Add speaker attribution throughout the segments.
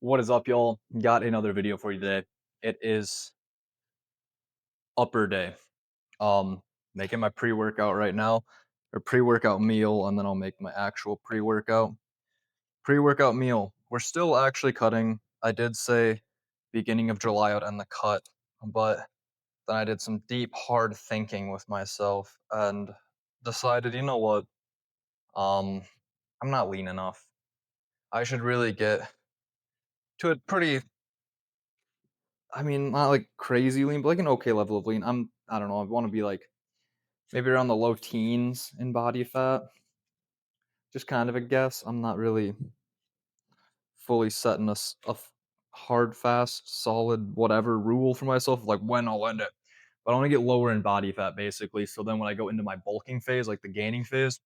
Speaker 1: What is up, y'all? Got another video for you today. It is upper day. Making my pre-workout right now, or pre-workout meal, and then I'll make my actual pre-workout. Pre-workout meal. We're still actually cutting. I did say beginning of July I'd end the cut, but then I did some deep, hard thinking with myself and decided, you know what? Um, I'm not lean enough. I should really get to a pretty not like crazy lean, but like an okay level of lean. I don't know, I wanna be like maybe around the low teens in body fat. Just kind of a guess. I'm not really fully setting hard, fast, solid, whatever rule for myself, like when I'll end it. But I wanna get lower in body fat basically, so then when I go into my bulking phase, like the gaining phase,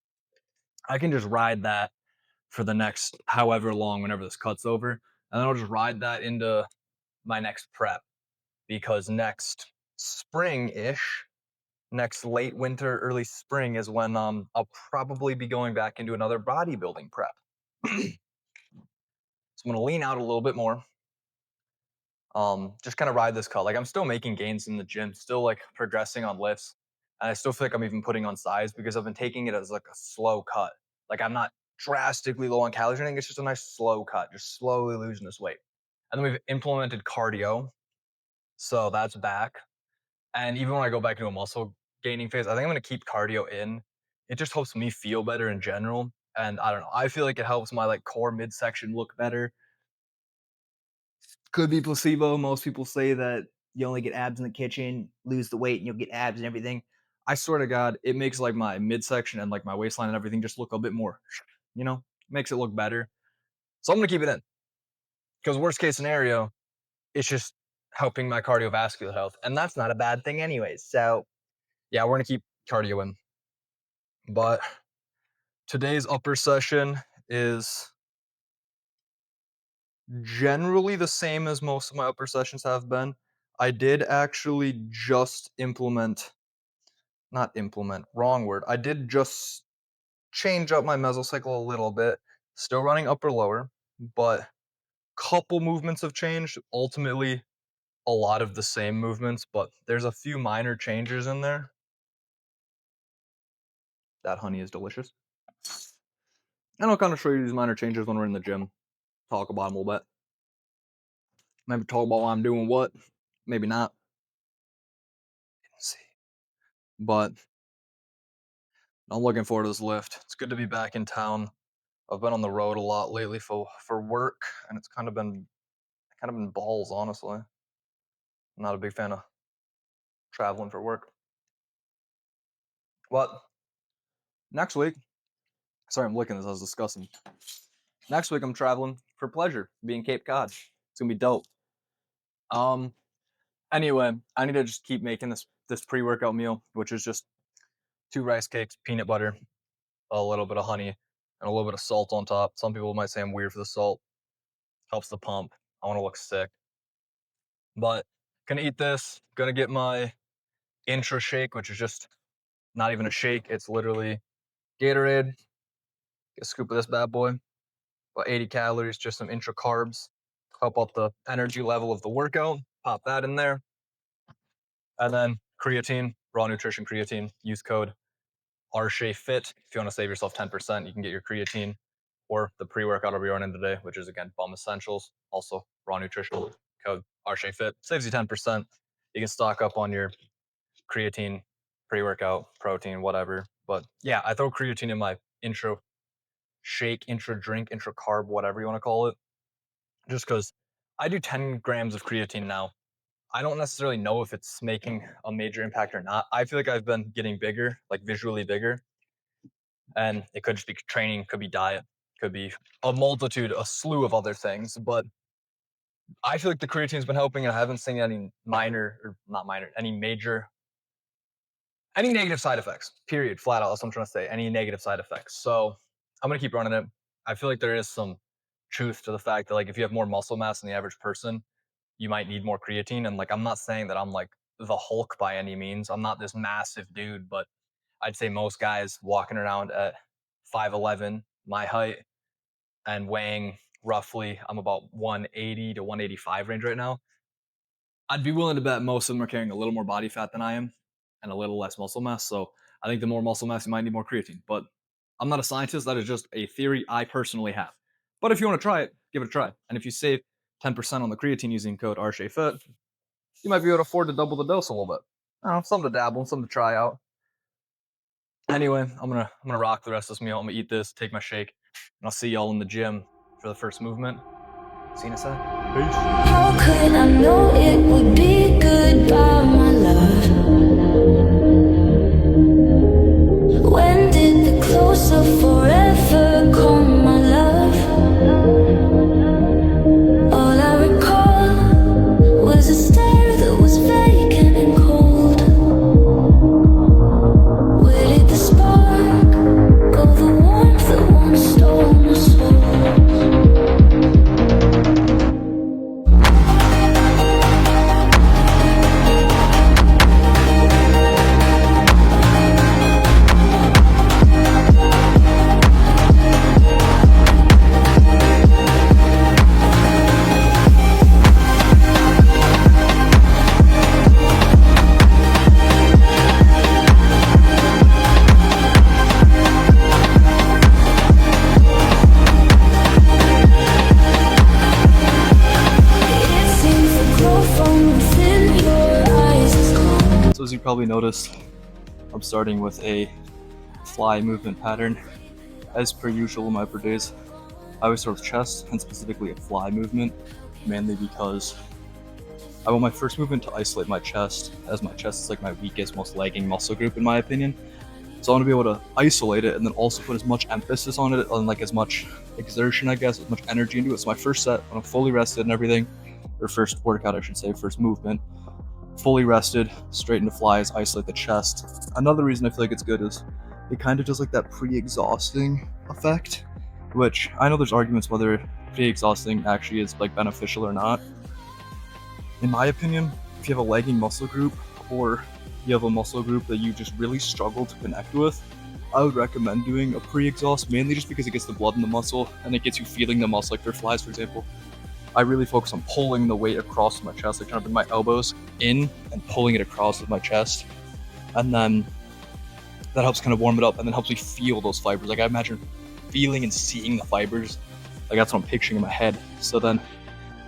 Speaker 1: I can just ride that for the next however long whenever this cut's over, and then I'll just ride that into my next prep because next spring-ish, next late winter, early spring is when I'll probably be going back into another bodybuilding prep. So I'm gonna lean out a little bit more. Just kind of ride this cut. Like I'm still making gains in the gym, still like progressing on lifts, and I still feel like I'm even putting on size because I've been taking it as like a slow cut. Like I'm not drastically low on calories or anything. It's just a nice slow cut, just slowly losing this weight. And then we've implemented cardio, so that's back. And even when I go back into a muscle gaining phase, I think I'm gonna keep cardio in. It just helps me feel better in general. And I don't know, I feel like it helps my like core midsection look better. Could be placebo. Most people say that you only get abs in the kitchen, lose the weight, and you'll get abs and everything. I swear to God, it makes like my midsection and like my waistline and everything just look a bit more, makes it look better. So I'm gonna keep it in because worst case scenario, it's just helping my cardiovascular health, and that's not a bad thing, anyways. So yeah, we're gonna keep cardio in. But today's upper session is generally the same as most of my upper sessions have been. I did actually just not implement, wrong word. I did just change up my mesocycle a little bit. Still running upper lower, but couple movements have changed. Ultimately, a lot of the same movements, but there's a few minor changes in there. That honey is delicious. And I'll kind of show you these minor changes when we're in the gym. Talk about them a little bit. Maybe talk about why I'm doing what. Maybe not. Let's see. But I'm looking forward to this lift. It's good to be back in town. I've been on the road a lot lately for work, and it's kind of been balls, honestly. I'm not a big fan of traveling for work. But next week, sorry, I'm licking this. I was discussing. Next week, I'm traveling for pleasure, being Cape Cod. It's gonna be dope. Um. Anyway, I need to just keep making this pre-workout meal, which is just 2 rice cakes, peanut butter, a little bit of honey, and a little bit of salt on top. Some people might say I'm weird for the salt. Helps the pump. I want to look sick. But gonna eat this. Gonna get my intra shake, which is just not even a shake. It's literally Gatorade. Get a scoop of this bad boy. About 80 calories, just some intra carbs. Help up the energy level of the workout. Pop that in there. And then creatine, raw nutrition creatine. Use code RSHAFIT. If you want to save yourself 10%, you can get your creatine or the pre-workout I'll be running today, which is again Bum Essentials, also raw nutrition. Code RSHAFIT saves you 10%. You can stock up on your creatine, pre-workout, protein, whatever. But yeah, I throw creatine in my intro shake, intro drink, intro carb, whatever you want to call it, just because I do 10 grams of creatine now. I don't necessarily know if it's making a major impact or not. I feel like I've been getting bigger, like visually bigger, and it could just be training, could be diet, could be a slew of other things. But I feel like the creatine's been helping, and I haven't seen any minor or not minor, any negative side effects. Period. Flat out. That's what I'm trying to say. Any negative side effects. So I'm gonna keep running it. I feel like there is some truth to the fact that like if you have more muscle mass than the average person, you might need more creatine. And like I'm not saying that I'm like the Hulk by any means. I'm not this massive dude, but I'd say most guys walking around at 5'11", my height, and weighing roughly. I'm about 180 to 185 range right now. I'd be willing to bet most of them are carrying a little more body fat than I am and a little less muscle mass. So I think the more muscle mass, you might need more creatine. But I'm not a scientist. That is just a theory I personally have. But if you want to try it, give it a try. And if you save 10% on the creatine using code RSHAFIT, you might be able to afford to double the dose a little bit. I don't know, something to dabble in, something to try out. Anyway, I'm gonna rock the rest of this meal. I'm gonna eat this, take my shake, and I'll see y'all in the gym for the first movement. See you in a sec. Peace.
Speaker 2: How could I know it would be goodbye, my love? When did the close of forever come, my love? All I recall was a stare that was vacant and cold. Where did the spark go, the warmth that once stole my soul?
Speaker 1: So as you probably noticed, I'm starting with a fly movement pattern. As per usual in my upper days, I always start with chest, and specifically a fly movement, mainly because I want my first movement to isolate my chest, as my chest is like my weakest, most lagging muscle group in my opinion. So I want to be able to isolate it and then also put as much emphasis on it, and like as much exertion, I guess, as much energy into it. So my first set, when I'm fully rested and everything, or first workout, I should say, first movement, fully rested, straight into flies, isolate the chest. Another reason I feel like it's good is it kind of does like that pre-exhausting effect, which I know there's arguments whether pre-exhausting actually is like beneficial or not. In my opinion, if you have a lagging muscle group or you have a muscle group that you just really struggle to connect with, I would recommend doing a pre-exhaust, mainly just because it gets the blood in the muscle and it gets you feeling the muscle. Like for flies, for example, I really focus on pulling the weight across my chest, like trying to bring my elbows in and pulling it across with my chest. And then that helps kind of warm it up and then helps me feel those fibers. Like I imagine feeling and seeing the fibers. Like that's what I'm picturing in my head. So then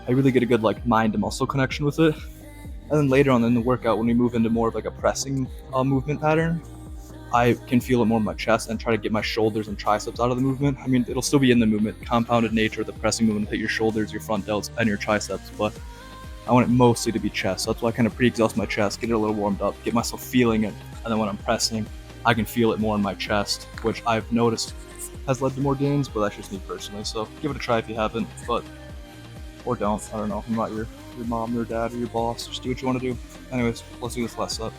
Speaker 1: I really get a good like mind to muscle connection with it. And then later on in the workout, when we move into more of like a pressing movement pattern, I can feel it more in my chest and try to get my shoulders and triceps out of the movement. I mean, it'll still be in the movement, compounded nature of the pressing movement, hit your shoulders, your front delts, and your triceps, but I want it mostly to be chest. So that's why I kind of pre-exhaust my chest, get it a little warmed up, get myself feeling it, and then when I'm pressing, I can feel it more in my chest, which I've noticed has led to more gains, but that's just me personally. So give it a try if you haven't, or don't. I don't know. I'm not your mom, your dad, or your boss. Just do what you want to do. Anyways, let's do this last set.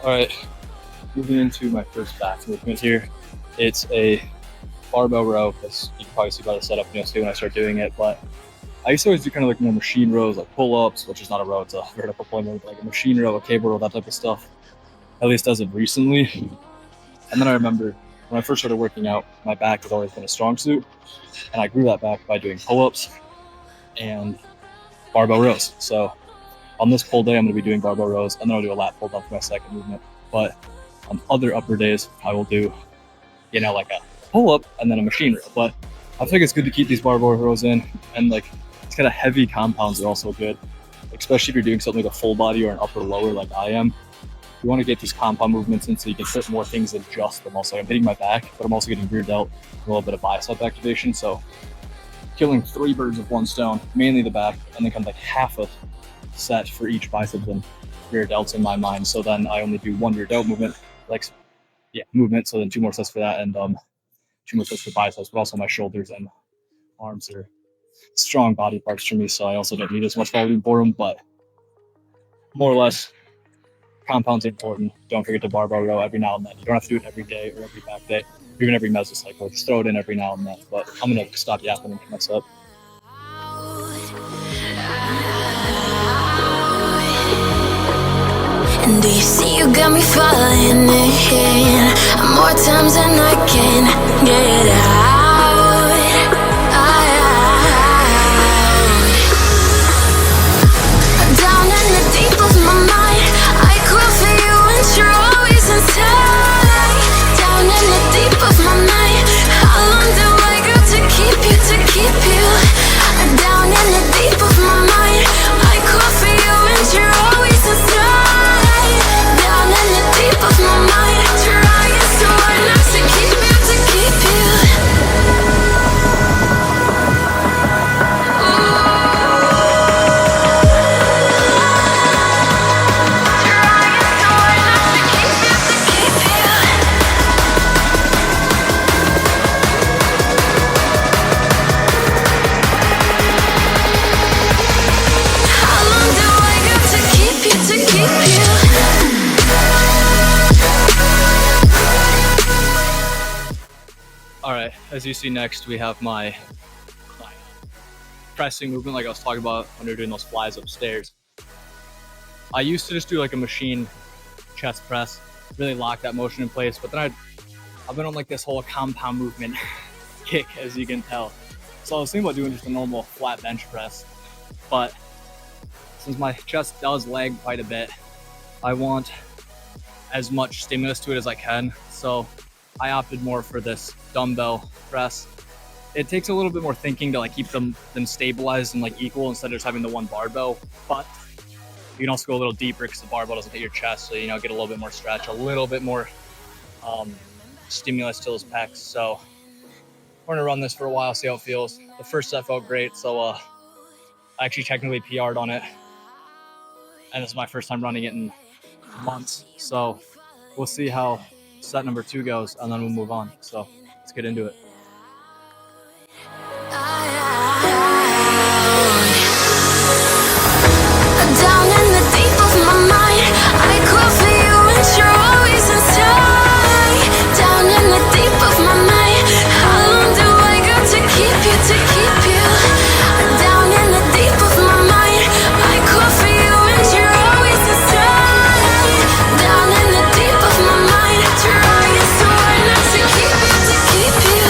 Speaker 1: Alright, moving into my first back movement here. It's a barbell row, as you can probably see by the setup, see when I start doing it, but I used to always do kind of like more machine rows, like pull-ups, which is not a row, it's a vertical deployment, like a machine row, a cable row, that type of stuff, at least as of recently. And then I remember when I first started working out, my back has always been a strong suit, and I grew that back by doing pull-ups and barbell rows. So on this pull day, I'm going to be doing barbell rows, and then I'll do a lat pull down for my second movement. But on other upper days, I will do, like a pull-up and then a machine row. But I think it's good to keep these barbell rows in, and like it's kind of heavy compounds are also good. Like especially if you're doing something like a full body or an upper lower like I am. You want to get these compound movements in so you can fit more things than just them. Also, I'm hitting my back, but I'm also getting rear delt, a little bit of bicep activation. So killing 3 birds with 1 stone, mainly the back, and then kind of like half a set for each bicep and rear delts in my mind. So then I only do 1 rear delt movement, movement. So then 2 more sets for that, and 2 more sets for biceps, but also my shoulders and arms are strong body parts for me. So I also don't need as much volume for them, but more or less, compound's important. Don't forget to barbell row every now and then. You don't have to do it every day or every back day, or even every mesocycle. Just throw it in every now and then. But I'm gonna stop yapping and mess up.
Speaker 2: And do you see you got me falling in more times than I can get out? Down in the deep of my mind, I crawl for you and you're always inside. Down in the deep of my mind, how long do I got to keep you, to keep you? Down in the deep of my mind, I crawl for you and you're always inside. Down in the deep of my mind, trying so hard not to keep you, to keep you.
Speaker 1: All right, as you see next, we have my pressing movement like I was talking about when we were doing those flies upstairs. I used to just do like a machine chest press, really lock that motion in place, but then I've been on like this whole compound movement kick, as you can tell. So I was thinking about doing just a normal flat bench press, but since my chest does lag quite a bit, I want as much stimulus to it as I can. So I opted more for this dumbbell press. It takes a little bit more thinking to like keep them stabilized and like equal instead of just having the one barbell, but you can also go a little deeper because the barbell doesn't hit your chest, so you know, get a little bit more stretch, a little bit more stimulus to those pecs. So we're gonna run this for a while, see how it feels. The first set felt great, so I actually technically PR'd on it, and this is my first time running it in months, so we'll see how set number 2 goes, and then we'll move on. So let's get into it.
Speaker 2: Down in the deep of my mind, I crawl for you and you're always inside. Down in the deep of my mind, how long do I got to keep you, to keep you? Down in the deep of my mind, I crawl for you and you're always inside. Down in the deep of my mind, trying so hard not to keep you, to keep you.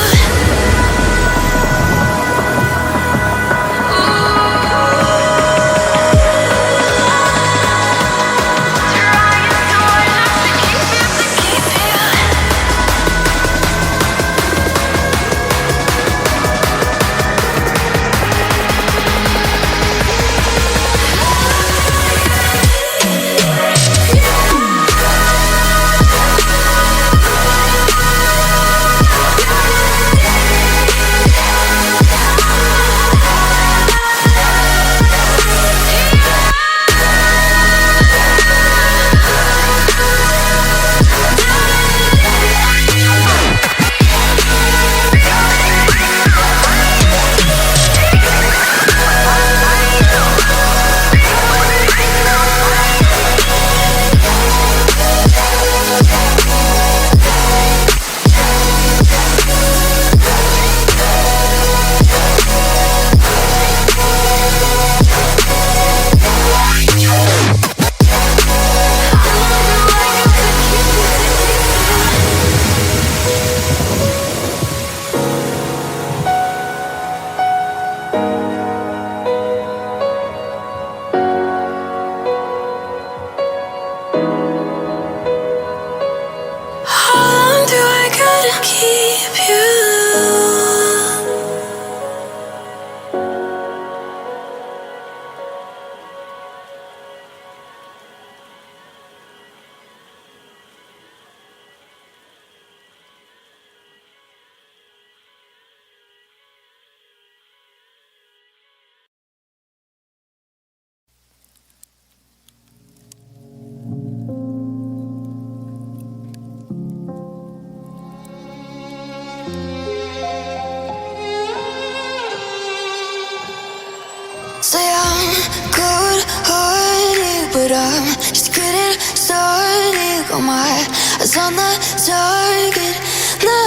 Speaker 2: Getting started, got my eyes on the target. No,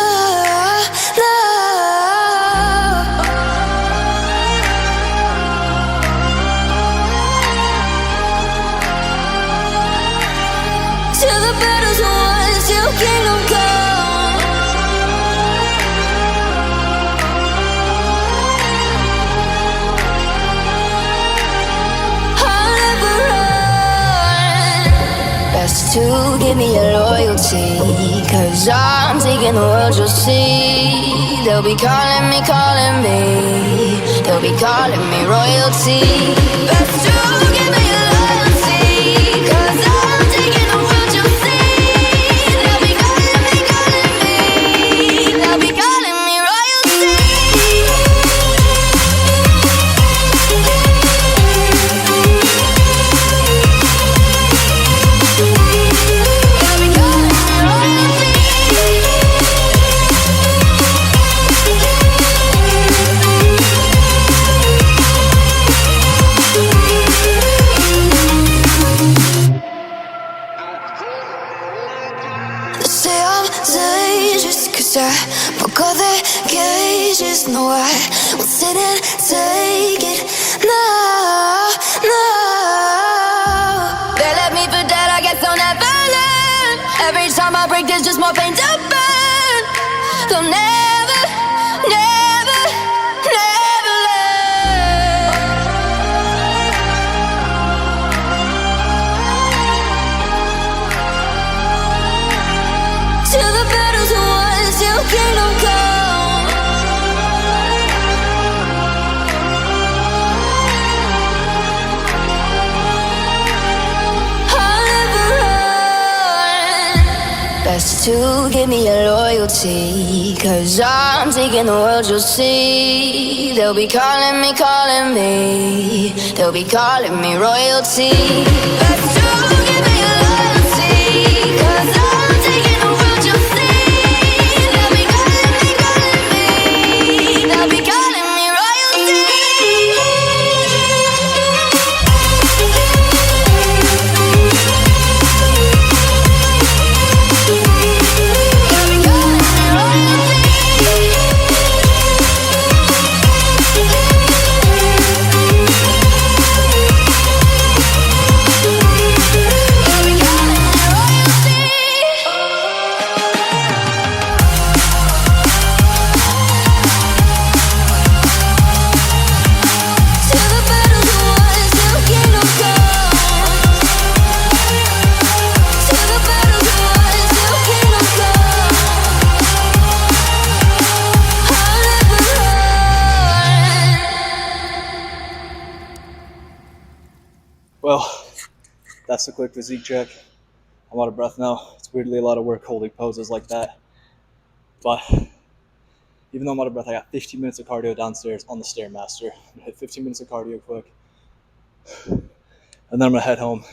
Speaker 2: no. Till the battle's won, till kingdom come. I'll never run. Best to give me your loyalty, 'cause I'm taking the world, you'll see. They'll be calling me, they'll be calling me royalty. Best to give me your loyalty, 'cause I'm taking the world, you'll see. They'll be calling me, they'll be calling me royalty. Say I'm dangerous, 'cause I broke all the cages. No, I won't sit and take it. No, no. They left me for dead, I guess I'll never learn. Every time I break, there's just more pain to burn. They'll never, never, never learn. Till the battle's won, till kingdom come. I'll never run. Best to give me your loyalty, 'cause I'm taking the world, you'll see. They'll be calling me, they'll be calling me royalty. Best to give me your loyalty, 'cause I'm taking the world, you'll see. They'll be calling me, they'll be calling me royalty.
Speaker 1: Well, that's a quick physique check. I'm out of breath now. It's weirdly a lot of work holding poses like that. But even though I'm out of breath, I got 15 minutes of cardio downstairs on the Stairmaster. I'm gonna hit 15 minutes of cardio quick. And then I'm gonna head home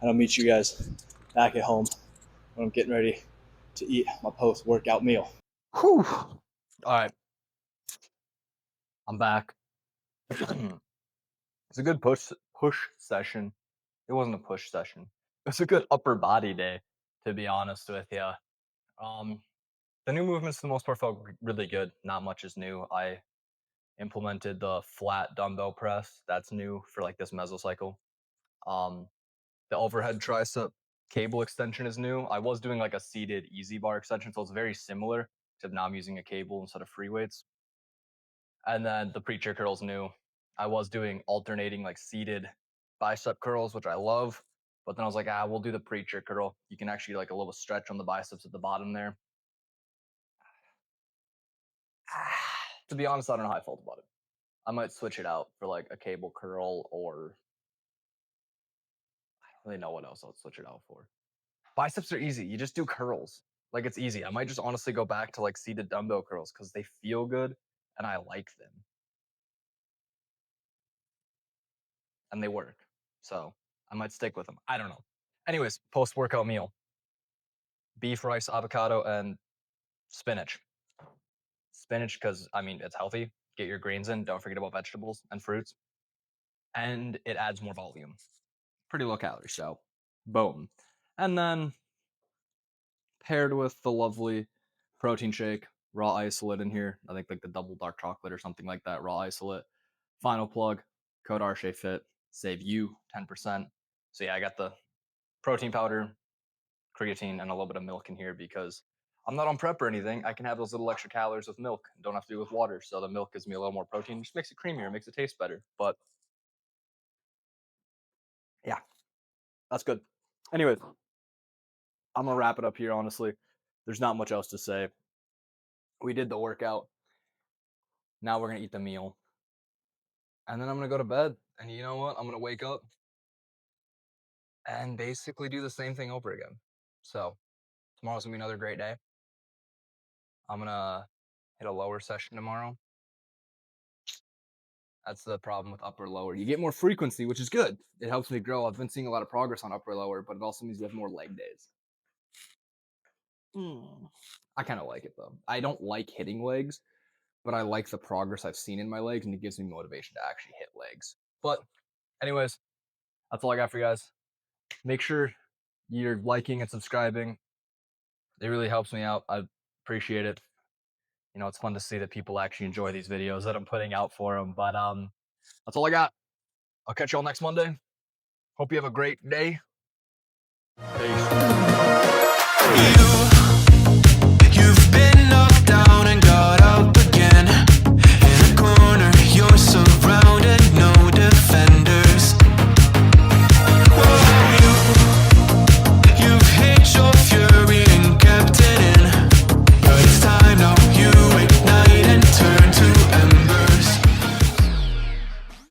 Speaker 1: and I'll meet you guys back at home when I'm getting ready to eat my post-workout meal. Whew. All right. I'm back. It's a good push session. It wasn't a push session. It was a good upper body day, to be honest with you. The new movements, for the most part, felt really good. Not much is new. I implemented the flat dumbbell press. That's new for like this mesocycle. The overhead tricep cable extension is new. I was doing like a seated easy bar extension, so it's very similar, except now I'm using a cable instead of free weights. And then the preacher curls new. I was doing alternating like seated bicep curls, which I love. But then I was like, we'll do the preacher curl. You can actually like a little stretch on the biceps at the bottom there. To be honest, I don't know how I felt about it. I might switch it out for like a cable curl, or I don't really know what else I'll switch it out for. Biceps are easy. You just do curls. Like it's easy. I might just honestly go back to like seated dumbbell curls because they feel good and I like them. And they work. So I might stick with them. I don't know. Anyways, post-workout meal. Beef, rice, avocado, and spinach. Spinach because, I mean, it's healthy. Get your greens in. Don't forget about vegetables and fruits. And it adds more volume. Pretty low calorie, so Boom. And then paired with the lovely protein shake, raw isolate in here. I think like the double dark chocolate or something like that, raw isolate. Final plug, code RShapeFit, save you 10%. So yeah, I got the protein powder, creatine, and a little bit of milk in here because I'm not on prep or anything. I can have those little extra calories with milk and don't have to do it with water. So the milk gives me a little more protein, just makes it creamier, makes it taste better. But yeah, that's good. Anyways, I'm gonna wrap it up here, honestly. There's not much else to say. We did the workout. Now we're gonna eat the meal. And then I'm gonna go to bed. And you know what? I'm gonna wake up and basically do the same thing over again. So tomorrow's gonna be another great day. I'm gonna hit a lower session tomorrow. That's the problem with upper lower. You get more frequency, which is good. It helps me grow. I've been seeing a lot of progress on upper lower, but it also means you have more leg days. I kind of like it though. I don't like hitting legs, but I like the progress I've seen in my legs, and it gives me motivation to actually hit legs. But anyways, that's all I got for you guys. Make sure you're liking and subscribing. It really helps me out. I appreciate it. You know, it's fun to see that people actually enjoy these videos that I'm putting out for them. But that's all I got. I'll catch y'all next Monday. Hope you have a great day. Peace.